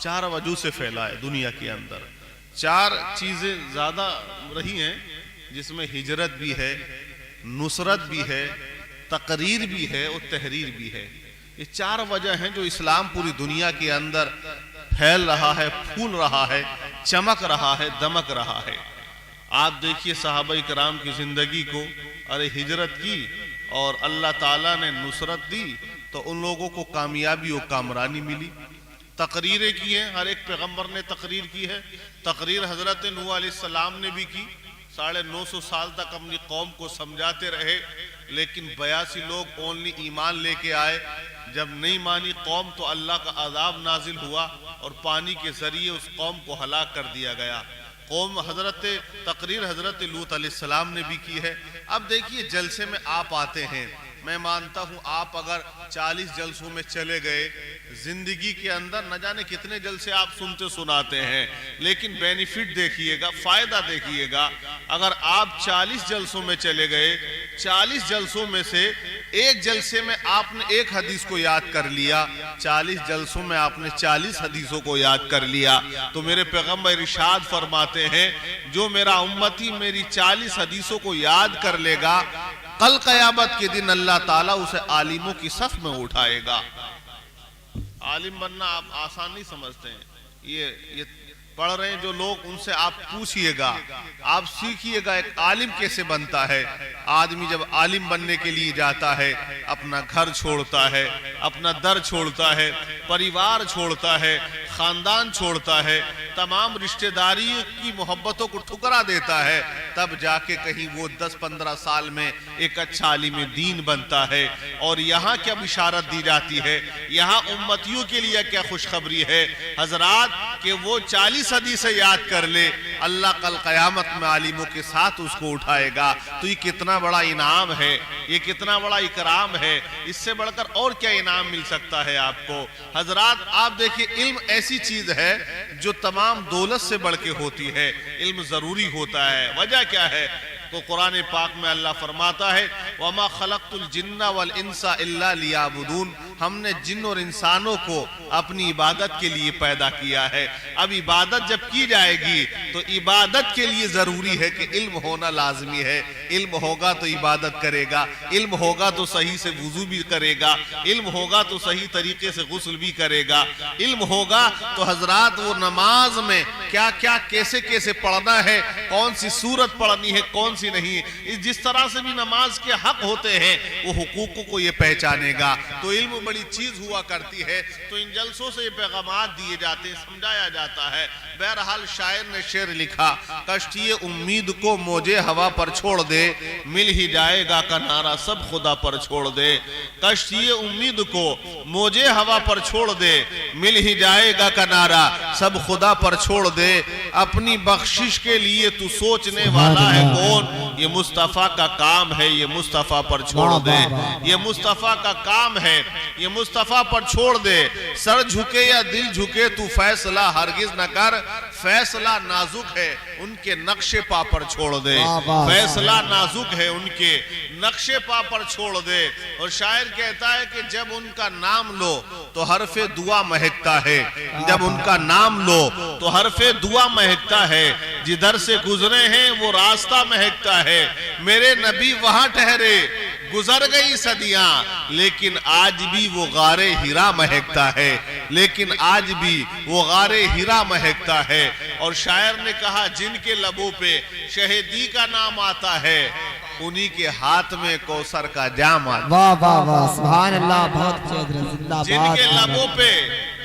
4 وجہ سے پھیلا ہے دنیا کے اندر. 4 چیزیں زیادہ رہی ہیں جس میں ہجرت بھی ہے, نصرت بھی ہے, تقریر بھی ہے اور تحریر بھی ہے. یہ 4 وجہ ہیں جو اسلام پوری دنیا کے اندر پھیل رہا ہے, پھول رہا ہے, چمک رہا ہے, دمک رہا ہے. آپ دیکھیے صحابہ کرام کی زندگی کو, ارے ہجرت کی اور اللہ تعالیٰ نے نصرت دی تو ان لوگوں کو کامیابی و کامرانی ملی. تقریریں کی ہیں, ہر ایک پیغمبر نے تقریر کی ہے. تقریر حضرت نوح علیہ السلام نے بھی کی, 950 سال تک اپنی قوم کو سمجھاتے رہے, لیکن 82 لوگ اونلی ایمان لے کے آئے. جب نہیں مانی قوم تو اللہ کا عذاب نازل ہوا اور پانی کے ذریعے اس قوم کو ہلاک کر دیا گیا. قوم تقریر حضرت لوط علیہ السلام نے بھی کی ہے. اب دیکھیے جلسے میں آپ آتے ہیں, میں مانتا ہوں آپ اگر 40 جلسوں میں چلے گئے, زندگی کے اندر نہ جانے کتنے جلسے آپ سنتے سناتے ہیں, لیکن بینیفٹ دیکھیے گا, فائدہ دیکھیے گا. اگر آپ 40 جلسوں میں چلے گئے, 40 جلسوں میں سے ایک جلسے میں آپ نے ایک حدیث کو یاد کر لیا, 40 جلسوں میں آپ نے 40 حدیثوں کو یاد کر لیا, تو میرے پیغمبر ارشاد فرماتے ہیں جو میرا امتی میری 40 حدیثوں کو یاد کر لے گا, کل قیامت کے دن اللہ تعالیٰ اسے عالموں کی صف میں اٹھائے گا. عالم بننا آپ آسان نہیں سمجھتے ہیں. یہ پڑھ رہے ہیں جو لوگ, ان سے آپ پوچھئے گا, آپ سیکھئے گا ایک عالم کیسے بنتا ہے. آدمی جب عالم بننے کے لیے جاتا ہے, اپنا گھر چھوڑتا ہے, اپنا در چھوڑتا ہے, پریوار چھوڑتا ہے, خاندان چھوڑتا ہے, تمام رشتہ داری کی محبتوں کو ٹھکرا دیتا ہے, تب جا کے کہیں وہ 10-15 سال میں ایک اچھا عالم دین بنتا ہے. اور یہاں کیا بشارت دی جاتی ہے, یہاں امتیوں کے لیے کیا خوشخبری ہے حضرات, کہ وہ 40 حدیثیں یاد کر لے, اللہ کل قیامت میں عالموں کے ساتھ اس کو اٹھائے گا. تو یہ کتنا بڑا انعام ہے, یہ کتنا بڑا اکرام ہے, اس سے بڑھ کر اور کیا انعام مل سکتا ہے آپ کو. حضرات آپ دیکھیں, علم ایسی چیز ہے جو تمام دولت سے بڑھ کے ہوتی ہے. علم ضروری ہوتا ہے. وجہ کیا ہے, تو قرآن پاک میں اللہ فرماتا ہے وَمَا خَلَقْتُ الْجِنَّ وَالْإِنسَ إِلَّا لِيَعْبُدُونَ, ہم نے جن اور انسانوں کو اپنی عبادت کے لیے پیدا کیا ہے. اب عبادت جب کی جائے گی تو عبادت کے لیے ضروری ہے کہ علم ہونا لازمی ہے. علم ہوگا تو عبادت کرے گا, علم ہوگا تو صحیح سے وضو بھی کرے گا, علم ہوگا تو صحیح طریقے سے غسل بھی کرے گا, علم ہوگا تو حضرات وہ نماز میں کیا کیا کیسے کیسے پڑھنا ہے, کون سی سورت پڑھنی ہے, کون سی نہیں, جس طرح سے بھی نماز کے حق ہوتے ہیں وہ حقوقوں کو یہ پہچانے گا. تو علم بڑی چیز ہوا کرتی ہے. تو ان جلسوں سے یہ پیغامات دیے جاتے ہیں, سمجھایا جاتا ہے. بہرحال شاعر نے شعر لکھا, کشتی امید کو موجے ہوا پر چھوڑ دے, مل ہی جائے گا کنارہ سب خدا پر چھوڑ دے. کشتی امید کو موجے ہوا پر چھوڑ دے, مل ہی جائے گا کنارہ سب خدا پر چھوڑ دے. اپنی بخشش کے لیے تو سوچنے والا ہے کون, یہ مصطفیٰ کا کام ہے, یہ مصطفیٰ پر چھوڑ دے. یہ مصطفیٰ کا کام ہے, یہ مصطفیٰ پر چھوڑ دے. سر جھکے یا دل جھکے تو فیصلہ ہرگز نہ کر, فیصلہ نازک ہے ان کے نقش پا پر چھوڑ دے. فیصلہ نازک ہے ان کے نقش پا پر چھوڑ دے. اور شاعر کہتا ہے کہ جب ان کا نام لو تو حرف دعا مہکتا ہے, جب ان کا نام لو تو حرف دعا مہکتا ہے. جدھر سے گزرے ہیں وہ راستہ مہکتا ہے. میرے نبی وہاں ٹھہرے گزر گئی صدیاں, لیکن آج بھی وہ غار ہرا مہکتا ہے, لیکن آج بھی وہ غار ہرا مہکتا ہے. اور شاعر نے کہا جن کے لبوں پہ شہیدی کا نام آتا ہے, انہی کے ہاتھ میں کوثر کا جام آتا ہے. واہ واہ واہ, سبحان اللہ, بہت اچھے حضرت, زندہ جن باد. کے لبوں پہ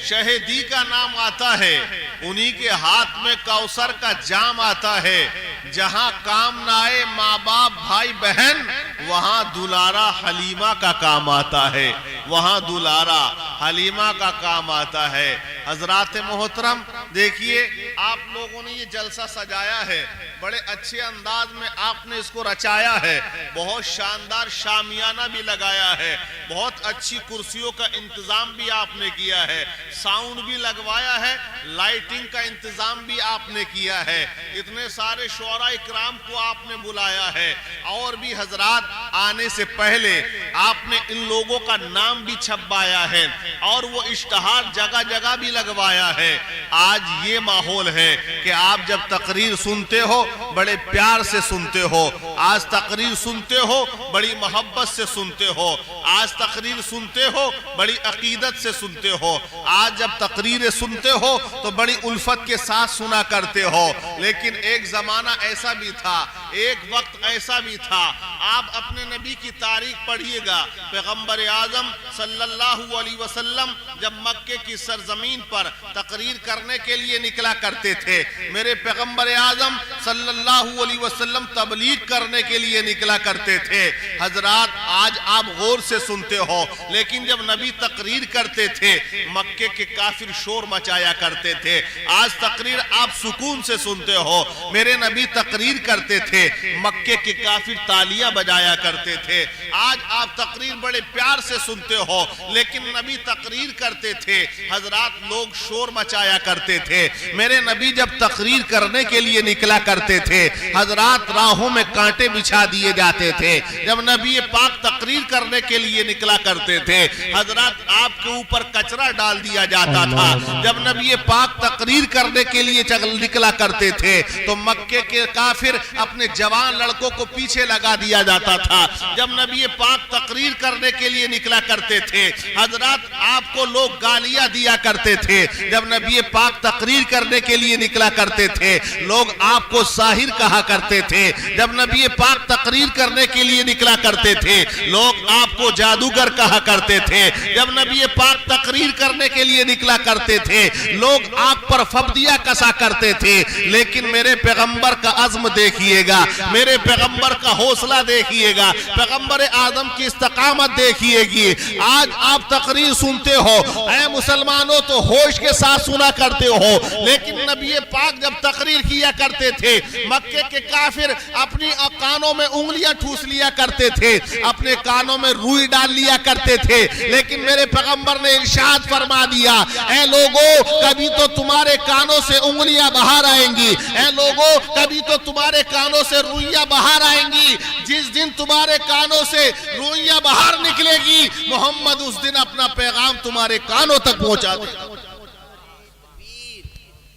شہیدی کا نام آتا ہے, انہی کے ہاتھ میں کوثر کا جام آتا ہے. جہاں کام نہ آئے ماں باپ بھائی بہن, وہاں دلارا حلیمہ کا کام آتا ہے, وہاں دلارا حلیمہ کا کام آتا ہے. حضرات محترم دیکھیے, آپ لوگوں نے یہ جلسہ سجایا ہے، بڑے اچھے انداز میں آپ نے اس کو رچایا ہے، بہت شاندار شامیانہ بھی لگایا ہے، بہت اچھی کرسیوں کا انتظام بھی آپ نے کیا ہے، ساؤنڈ بھی لگوایا ہے، لائٹنگ کا انتظام بھی آپ نے کیا ہے، اتنے سارے شعراء اکرام کو آپ نے بلایا ہے، اور بھی حضرات آنے سے پہلے آپ نے ان لوگوں کا نام بھی چھپوایا ہے اور وہ اشتہار جگہ جگہ بھی لگوایا ہے۔ آج یہ ماحول ہے کہ آپ جب تقریر سنتے ہو بڑے پیار سے سنتے ہو، آج تقریر سنتے ہو بڑی محبت سے سنتے ہو، آج تقریر سنتے ہو بڑی عقیدت سے سنتے ہو، آج جب تقریر سنتے ہو تو بڑی الفت کے ساتھ سنا کرتے ہو۔ لیکن ایک زمانہ ایسا بھی تھا، ایک وقت ایسا بھی تھا، آپ اپنے نبی کی تاریخ پڑھیے گا، پیغمبر اعظم صلی اللہ علیہ وسلم جب مکے کی سرزمین پر تقریر کرنے کے لیے نکلا کرتے تھے، میرے پیغمبر اعظم صلی اللہ علیہ وسلم تبلیغ کرنے کے لیے نکلا کرتے تھے۔ حضرات آج آپ غور سے سنتے ہو، لیکن جب نبی تقریر کرتے تھے مکے کے کافر شور مچایا کرتے تھے، آج تقریر آپ سکون سے سنتے ہو۔ میرے نبی تقریر کرتے تھے، مکے کے کافر تالیاں بجایا کرتے تھے، آج آپ تقریر بڑے پیار سے سنتے ہو، لیکن نبی تقریر کرتے تھے، حضرات لوگ شور مچایا کرتے تھے۔ میرے نبی جب تقریر کرنے کے لیے نکلا کرتے تھے، حضرات راہوں میں کانٹے بچھا دیے جاتے تھے۔ جب نبی پاک تقریر کرنے کے لیے نکلا کرتے تھے، حضرات آپ کے اوپر کچرا ڈال دیا جاتا تھا۔ جب نبی پاک تقریر کرنے کے لیے نکلا کرتے تھے تو مکے کے کافر اپنے جوان لڑکوں کو پیچھے لگا دیا جاتا تھا۔ جب نبی پاک تقریر کرنے کے لیے نکلا کرتے تھے، حضرات آپ کو لوگ گالیاں دیا کرتے تھے۔ جب نبی پاک تقریر کرنے کے لیے نکلا کرتے تھے، لوگ آپ کو ساحر کہا کرتے تھے۔ جب نبی پاک تقریر کرنے کے لیے نکلا کرتے تھے، لوگ آپ کو جادوگر کہا کرتے تھے۔ جب نبی پاک تقریر کرنے کے لیے نکلا کرتے تھے، لوگ آپ پر فبدیہ کسا کرتے تھے۔ لیکن میرے پیغمبر کا عزم دیکھیے گا، میرے پیغمبر کا حوصلہ دیکھیے گا، پیغمبر آدم کی استقامت دیکھیے گی۔ آج آپ تقریر سنتے ہو، اے مسلمانوں تو ہوش کے ساتھ سنا کرتے ہو، لیکن نبی پاک جب تقریر کیا کرتے تھے، مکے کے کافر اپنی کانوں میں انگلیاں ٹھوس لیا کرتے تھے، اپنے کانوں میں روئی ڈال لیا کرتے تھے۔ لیکن میرے پیغمبر نے ارشاد فرما دیا، اے لوگو کبھی تو تمہارے کانوں سے انگلیاں باہر آئیں گی، اے لوگو کبھی تو تمہارے کانوں سے روئیاں باہر آئیں گی۔ جس دن تمہارے کانوں سے روئیاں باہر نکلے گی، محمد اس دن اپنا پیغام تمہارے کانوں تک پہنچا دے۔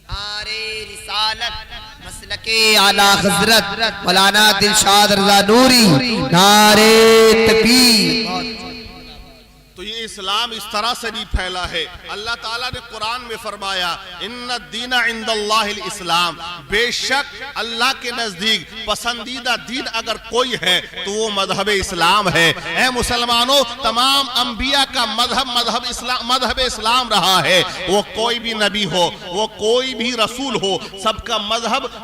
نعرے رسالت مسلک اعلی حضرت مولانا دلشاد رضا نوری، نعرے تکبیر۔ تو یہ اسلام اس طرح سے نہیں پھیلا ہے۔ اللہ تعالیٰ نے قرآن میں فرمایا ان الدین عند اللہ الاسلام، بے شک اللہ کے نزدیک پسندیدہ دین اگر کوئی ہے تو وہ مذہب اسلام ہے۔ اے مسلمانوں، تمام انبیاء کا مذہب اسلام رہا ہے۔ وہ کوئی بھی نبی ہو، وہ کوئی بھی رسول ہو، سب کا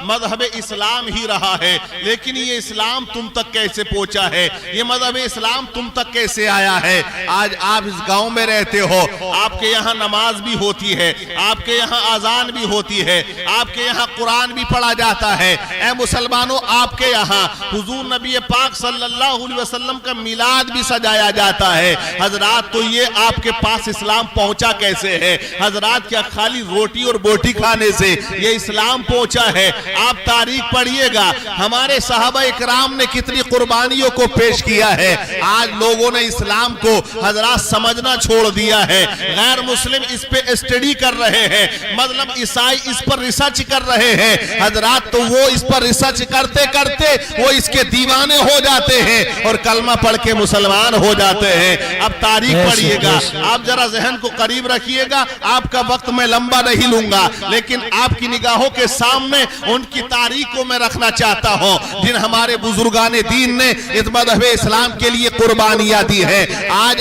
مذہب اسلام ہی رہا ہے۔ لیکن یہ اسلام تم تک کیسے پہنچا ہے؟ یہ مذہب اسلام تم تک کیسے آیا ہے؟ آج آپ اس گاؤں میں رہتے ہو، آپ کے یہاں نماز بھی ہوتی ہے، آپ کے یہاں اذان بھی ہوتی ہے، آپ کے یہاں قرآن بھی پڑھا جاتا ہے۔ اے مسلمانوں، آپ کے یہاں حضور نبی پاک صلی اللہ علیہ وسلم کا میلاد بھی سجایا جاتا ہے۔ حضرات تو یہ آپ کے پاس اسلام پہنچا کیسے ہے؟ حضرات کیا خالی روٹی اور بوٹی کھانے سے یہ اسلام پہنچا ہے؟ آپ تاریخ پڑھیے گا، ہمارے صحابہ اکرام نے کتنی قربانیوں کو پیش کیا ہے۔ آج لوگوں نے اسلام کو حضرات سمجھنا چھوڑ دیا ہے، غیر مسلم اس پہ اسٹڈی کر رہے ہیں، مطلب عیسائی اس پر ریسرچ کر رہے ہیں۔ حضرات تو وہ اس پر ریسرچ کرتے کرتے وہ اس کے دیوانے ہو جاتے ہیں اور کلمہ پڑھ کے مسلمان ہو جاتے ہیں۔ اب تاریخ پڑھیے گا، آپ ذرا ذہن کو قریب رکھیے گا، آپ کا وقت میں لمبا نہیں لوں گا، لیکن آپ کی نگاہوں کے سامنے ان کی تاریخ کو میں رکھنا چاہتا ہوں جن ہمارے بزرگان دین نے اس مذہب اسلام کے لیے قربانیاں دی ہیں۔ آج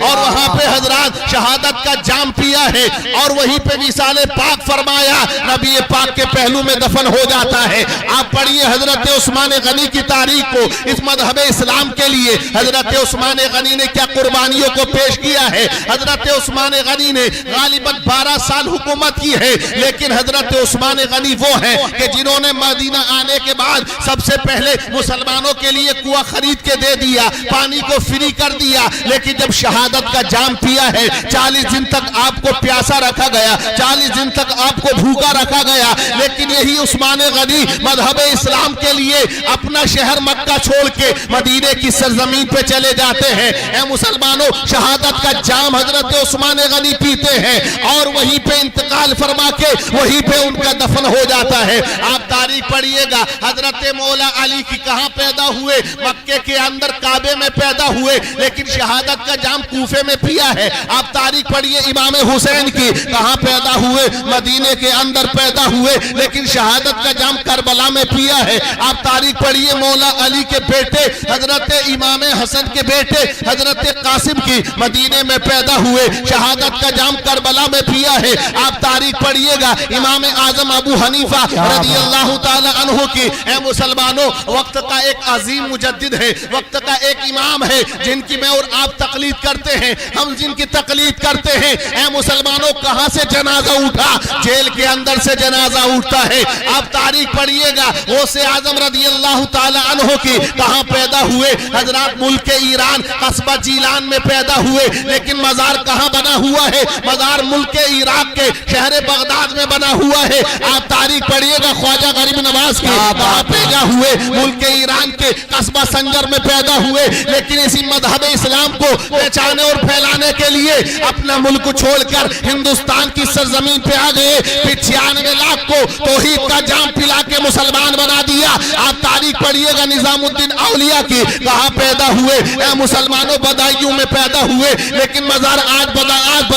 اور وہاں پہ حضرات شہادت کا جام پیا ہے اور وہیں پہ وصال پاک فرمایا، نبی پاک کے پہلو میں دفن ہو جاتا ہے۔ آپ پڑھیے حضرت عثمان غنی کی تاریخ کو، اس مذہب اسلام کے لیے حضرت عثمان غنی نے کیا قربانیوں کو پیش کیا ہے۔ حضرت عثمان غنی نے غالباً 12 سال حکومت کی ہے، لیکن حضرت عثمان غنی وہ ہیں کہ جنہوں نے مدینہ آنے کے بعد سب سے پہلے مسلمانوں کے لیے کنواں خرید کے دے دیا، پانی کو فری کر دیا، لیکن جب شہادت کا جام پیا ہے 40 دن تک آپ کو پیاسا رکھا گیا، 40 دن تک آپ کو بھوکا رکھا گیا، لیکن یہی عثمان غنی مذہب اسلام کے لیے اپنا شہر مکہ چھوڑ کے مدینے کی سرزمین پہ چلے جاتے ہیں۔ اے مسلمانوں، شہادت کا جام حضرت عثمان غنی پیتے ہیں اور وہیں پہ انتقال فرما کے وہیں پہ ان کا دفن ہو جاتا ہے۔ آپ تاریخ پڑھیے گا، حضرت مولا علی کی کہاں پیدا ہوئے؟ مکے کے اندر کعبے میں پیدا ہوئے، لیکن شہادت کا جام کوفے میں پیا ہے۔ آپ تاریخ پڑھیے امام حسین کی، کہاں پیدا ہوئے؟ مدینے کے اندر پیدا ہوئے، لیکن شہادت کا جام کربلا میں پیا ہے۔ آپ تاریخ پڑھیے مولا علی کے بیٹے حضرت امام حسن کے بیٹے حضرت قاسم کی، مدینے میں پیدا ہوئے، شہادت کا جام کربلا میں پیا ہے۔ آپ تاریخ پڑھیے گا امام اعظم ابو حنیفہ رضی اللہ تعالی عنہ کی۔ اے مسلمانوں، وقت کا ایک عظیم مجدد ہے، وقت کا ایک امام ہے جن کی میں اور آپ تقلید کرتے ہیں، ہم جن کی تقلید کرتے ہیں۔ اے مسلمانوں، کہاں سے جنازہ اٹھا؟ جیل کے اندر سے جنازہ اٹھتا ہے۔ آپ تاریخ پڑھیے گا غوث اعظم رضی اللہ تعالی عنہ کی، کہاں پیدا ہوئے؟ حضرات ملک ایران قصبہ جیلان میں پیدا ہوئے، لیکن مزار کہاں بنا ہوا ہے؟ مزار ملک عراق کے شہر بغداد میں بنا ہوا ہے۔ آپ تاریخ پڑھیے گا خواجہ غریب نواز کی، کہاں پیدا ہوئے؟ ملک ایران کے قصبہ سنجر میں پیدا ہوئے، لیکن اسی مذہب اسلام کو پہچانے اور پھیلانے کے لیے اپنا ملک چھوڑ کر ہندوستان کی سرزمین پہ آ گئے۔ 95 لاکھ کو توحید کا جام پلا کے مسلمان بنا دیا۔ آپ تاریخ پڑھیے گا نظام الدین اولیاء کی، کہاں پیدا ہوئے؟ اے مسلمانوں، بدایوں میں پیدا ہوئے، لیکن مزار آج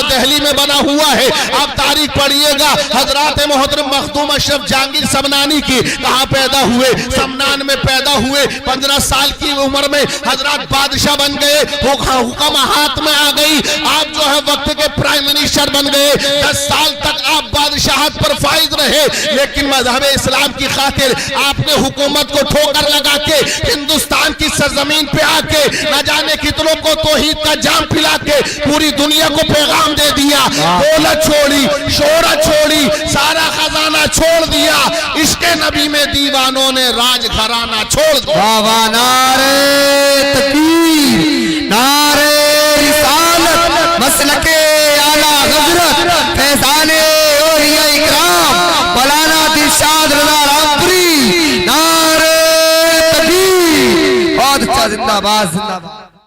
دہلی میں بنا ہوا ہے۔ آپ تاریخ پڑھیے گا حضرات محترم مخدوم اشرف جہانگیر سمنانی کی، کہاں پیدا ہوئے؟ سمنان میں پیدا ہوئے۔ 15 سال کی عمر میں حضرات بادشاہ بن گئے، حکم ہاتھ میں آ گئی، آپ جو ہے وقت کے پرائم منسٹر بن گئے۔ 10 سال تک آپ بادشاہت پر فائز رہے، لیکن مذہب اسلام کی خاطر آپ نے حکومت کو ٹھوکر لگا کے ہندوستان کی سرزمین پہ آ کے نہ جانے کتنوں کو توحید کا جام پلا کے پوری دنیا کو پیغام دے دیا۔ دولت چھوڑی، شہرت چھوڑی، سارا خزانہ چھوڑ دیا، عشق نبی میں دیوانوں نے راج گھرانہ چھوڑ دیا۔ نعرے تکبیر، نعرے رسالت، مسلک اعلیٰ حضرت فیضان اولیاء اکرام مولانا دلشاد رضا رامپوری، نعرے تکبیر، بہت اچھا، زندہ باد، زندہ باد۔